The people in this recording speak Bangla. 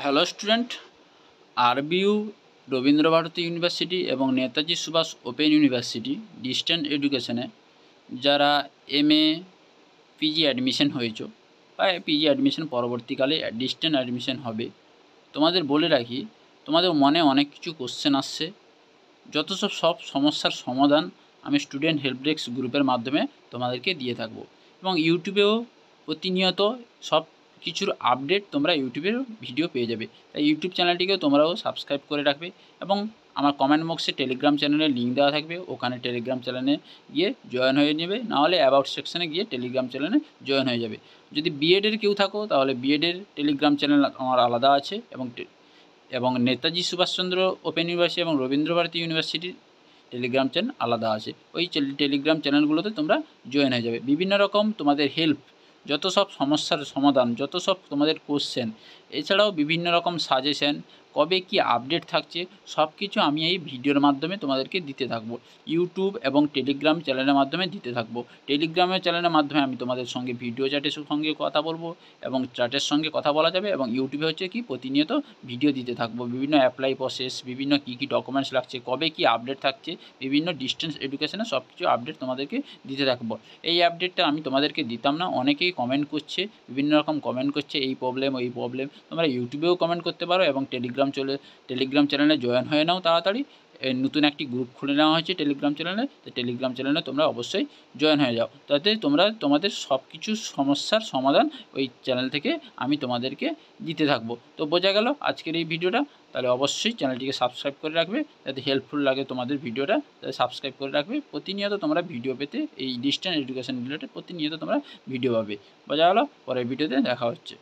Hello student, RBU, Rabindrabharati university এবং Netaji Subhas open university distance এডুকেশনে যারা এমএ পিজি অ্যাডমিশন হয়েছো বা পিজি অ্যাডমিশন পরবর্তীকালে ডিস্টেন্স অ্যাডমিশন হবে, তোমাদের বলে রাখি, তোমাদের মনে অনেক কিছু কোশ্চেন আসছে। যত সব সমস্যার সমাধান আমি স্টুডেন্ট হেল্প ডেস্ক গ্রুপের মাধ্যমে তোমাদেরকে দিয়ে থাকবো এবং ইউটিউবেও প্রতিনিয়ত সব কিছুর আপডেট তোমরা ইউটিউবের ভিডিও পেয়ে যাবে। তাই ইউটিউব চ্যানেলটিকেও তোমরাও সাবস্ক্রাইব করে রাখবে এবং আমার কমেন্ট বক্সে টেলিগ্রাম চ্যানেলের লিঙ্ক দেওয়া থাকবে, ওখানে টেলিগ্রাম চ্যানেলে গিয়ে জয়েন হয়ে নেবে, নাহলে অ্যাবাউট সেকশনে গিয়ে টেলিগ্রাম চ্যানেলে জয়েন হয়ে যাবে। যদি বিএডের কেউ থাকো তাহলে বিএডের টেলিগ্রাম চ্যানেল আমার আলাদা আছে এবং নেতাজি সুভাষচন্দ্র ওপেন ইউনিভার্সিটি এবং রবীন্দ্রভারতী ইউনিভার্সিটির টেলিগ্রাম চ্যানেল আলাদা আছে। ওই টেলিগ্রাম চ্যানেলগুলোতে তোমরা জয়েন হয়ে যাবে। বিভিন্ন রকম তোমাদের হেল্প, যত সব সমস্যার সমাধান, যত সব তোমাদের কোশ্চেন, এছাড়াও বিভিন্ন রকম সাজেশন, কবে কি আপডেট থাকছে, সব কিছু আমি এই ভিডিওর মাধ্যমে তোমাদেরকে দিতে থাকবো। ইউটিউব এবং টেলিগ্রাম চ্যানেলের মাধ্যমে দিতে থাকবো। টেলিগ্রামের চ্যানেলের মাধ্যমে আমি তোমাদের সঙ্গে ভিডিও চ্যাটের সঙ্গে কথা বলবো এবং চ্যাটের সঙ্গে কথা বলা যাবে, এবং ইউটিউবে হচ্ছে কি প্রতিনিয়ত ভিডিও দিতে থাকবো। বিভিন্ন অ্যাপ্লাই প্রসেস, বিভিন্ন কী কী ডকুমেন্টস লাগছে, কবে কি আপডেট থাকছে, বিভিন্ন ডিস্টেন্স এডুকেশনে সব কিছু আপডেট তোমাদেরকে দিতে থাকবো। এই আপডেটটা আমি তোমাদেরকে দিতাম না, অনেকেই কমেন্ট করছে, বিভিন্ন রকম কমেন্ট করছে, এই প্রবলেম ওই প্রবলেম। তোমরা ইউটিউবেও কমেন্ট করতে পারো এবং টেলিগ্রাম চ্যানেলে জয়েন হয়ে নাও তাড়াতাড়ি। নতুন একটি গ্রুপ খুলে নেওয়া হয়েছে টেলিগ্রাম চ্যানেলে, তো টেলিগ্রাম চ্যানেলে তোমরা অবশ্যই জয়েন হয়ে যাও, তাতে তোমরা তোমাদের সব কিছু সমস্যার সমাধান ওই চ্যানেল থেকে আমি তোমাদেরকে দিতে থাকবো। তো বোঝা গেল আজকের এই ভিডিওটা। তাহলে অবশ্যই চ্যানেলটিকে সাবস্ক্রাইব করে রাখবে, যাতে হেল্পফুল লাগে তোমাদের ভিডিওটা, তাহলে সাবস্ক্রাইব করে রাখবে। প্রতিনিয়ত তোমরা ভিডিও পেতে, এই ডিস্টেন্স এডুকেশন রিলেটেড প্রতিনিয়ত তোমরা ভিডিও পাবে। বোঝা গেল? পরের ভিডিওতে দেখা হচ্ছে।